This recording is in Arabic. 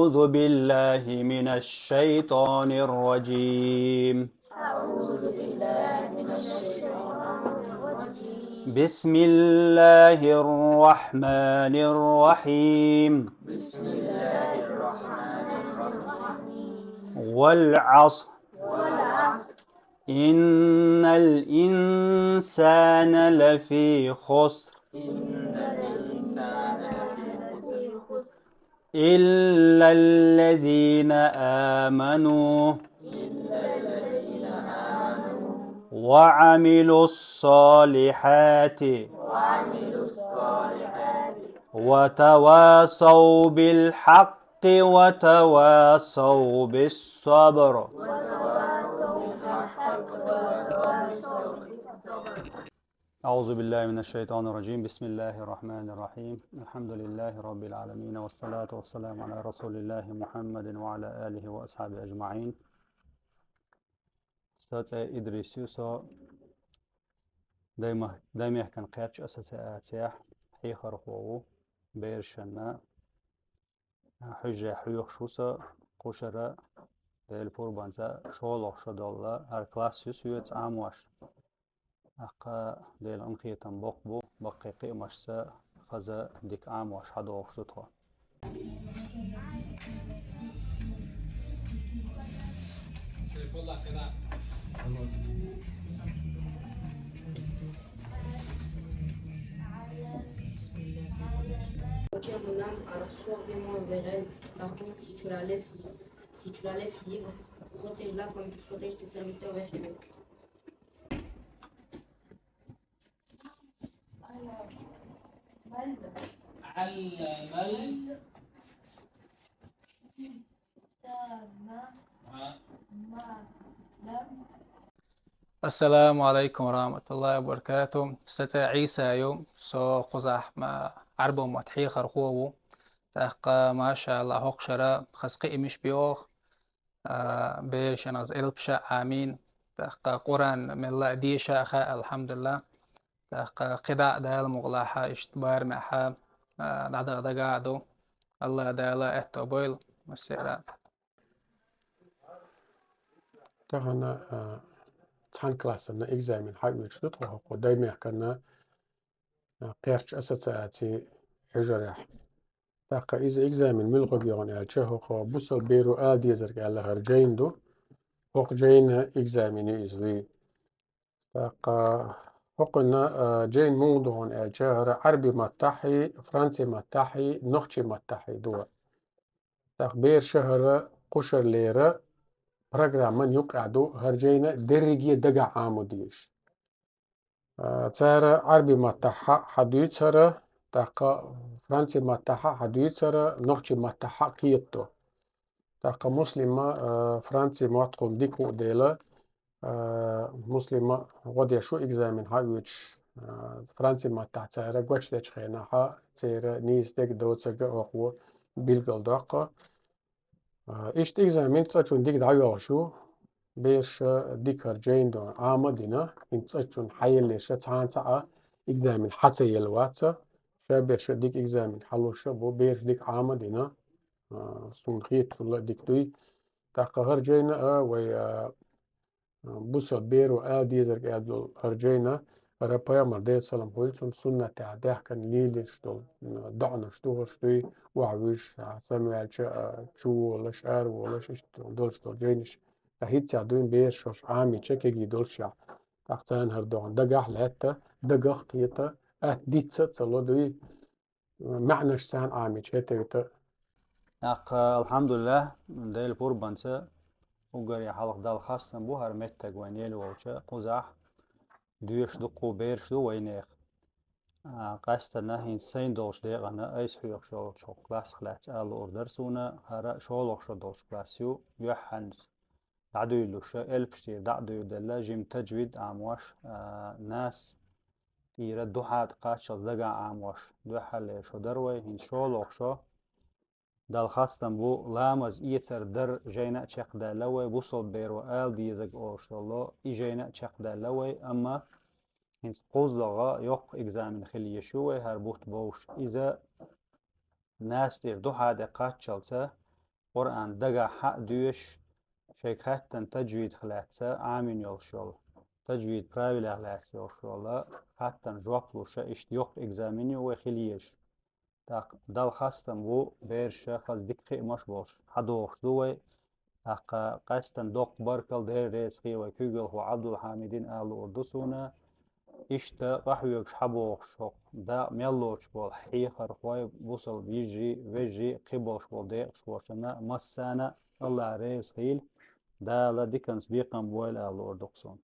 أعوذ بالله من الشيطان الرجيم. بسم الله الرحمن الرحيم. والعصر إن الإنسان لفي خسر إلا الذين آمنوا وعملوا الصالحات وتواصوا بالحق وتواصوا بالصبر. أعوذ بالله من الشيطان الرجيم. بسم الله الرحمن الرحيم. الحمد لله رب العالمين، والصلاة والسلام على رسول الله محمد وعلى آله وأصحابه أجمعين. استاذ إدريسيوسو دايما كان قيادش أساسيات حي خرقوه بيرشنا حجة حيوخ شوسا قشرة ديل بوربانزا شولوخ شدولا هر كلاسيوس يوتس عامواش أقا ديل أنقية بقبو بقيقي مشسا خزا ديك عامواش حدوخ شدوها. Mon âme alors sois envers elle. Par contre, si tu la laisses libre, protège-la comme tu protèges tes serviteurs vertueux. السلام عليكم ورحمة الله وبركاته. ستا عيسى يوم سو قزح ما عربو متحي خرخوه تحقا ما شاء الله هقشرة خسقي مش بيوخ بيرشن از إلبشا آمين تحقا قرآن من الله دي شاخا الحمد لله تحقا قداء دال مغلاحة اشتبار معها دعدا دقاعدو الله دالا اتوبويل مسيرا تهنا تان كلاس إن إكزامين حاجة مشتت وهو دايما كنا قيرش أساساتي حجرة تاقا إذا إكزامين ملغو بيون ألشه هو بوصل بيرو آدي زرق على هرجين دو هوق جين إكزامين إزوي تاقا هوقنا جين موضوعون ألشه عربي متحي فرنسي متحي نخشي متحي دو تاق بير شهر قشر ليرة برنامج يقعدو هرجينا درجية دقة عاموديش تارا عربي متاحة حديثرة تاقا فرنسي متاحة حديثرة نقشي متاحة قيتو تاقا مسلمة فرنسي ماتقون ديكو ديلا مسلمة غوديا شو إكزامين هايوش فرنسي متاحة تارا قوش ديش خيناها تارا نيس ديك دوتساقا أخو بيلغل داقا إشت إكزامين تساچون ديك دعيو شو بيش ديك هرجين دو عامدنا إن تساچون حيليشة تانسا إكزامين حتى يلواتسا شا بيش ديك إكزامين حلوشة بو بيش ديك عامدنا سون خيط شو ديك دوي تاقا هرجينا وي بوسا بيرو آدي زرق آدو هرجينا ربايا مردية سلام هويلسون سنة تعداه كان ليلش دول دعنا شتوه شتوي وعويش سامي شو ولا شعر ولا شيش دولش دول جينش هيت تعدوين بيرشوش عامي تشكي دولشع تحتان هردوان دقاح لهتا دقاح قيتا ديت ستسلو دوي معناش سان عامي تشكي الحمد لله ديل بوربانسا وقري حلق دال خاصة بو هرمتك وينيل ووشا قزح دويش دقو بيرش دو وينيخ قاستنا هين سين دوش ديغانا ايس حيوخ شو كلاس خلات آل اوردر سونا هرا شولوخ شو دوش كلاسيو يوحنز دعدو يلوشا البشتير دعدو يدلا جيم تجويد عامواش ناس تيرا دوحات قاتشل دقا عامواش دوحال شو دروي هين شولوخ شو دال خاستن بو لامز إيتر در جينا تشق دا لوي بوصل بيرو آل ديزق أورشلو إي جينا تشق دا لوي أما هنس قوز لغا يوق إكزامن خلي شوي هربوت بوش إذا ناس تير دو حادة قاتشلتا قرآن دقا حق دوش شيك حتى تجويد خلاتسا عامين يولشول تجويد براوي لغلات يولشول حتى جوابلو شا اشتيوق اكزاميني وخليش تاق دال خاستن بو بيرش خاص دقيق مش بوش حدوش دوي تاق قاستن دوق بركل دير ريس خي وكيقل هو عبد الحامدين آل أردسونا إشتا رحويك حبوش شوق دا ميلوش بول حيخر خوي بوصل بيجي ويجي قبوش بول ديق شوشنا مسانا الله ريس خيل دا لا ديكنس بيقن بويل آل أردسون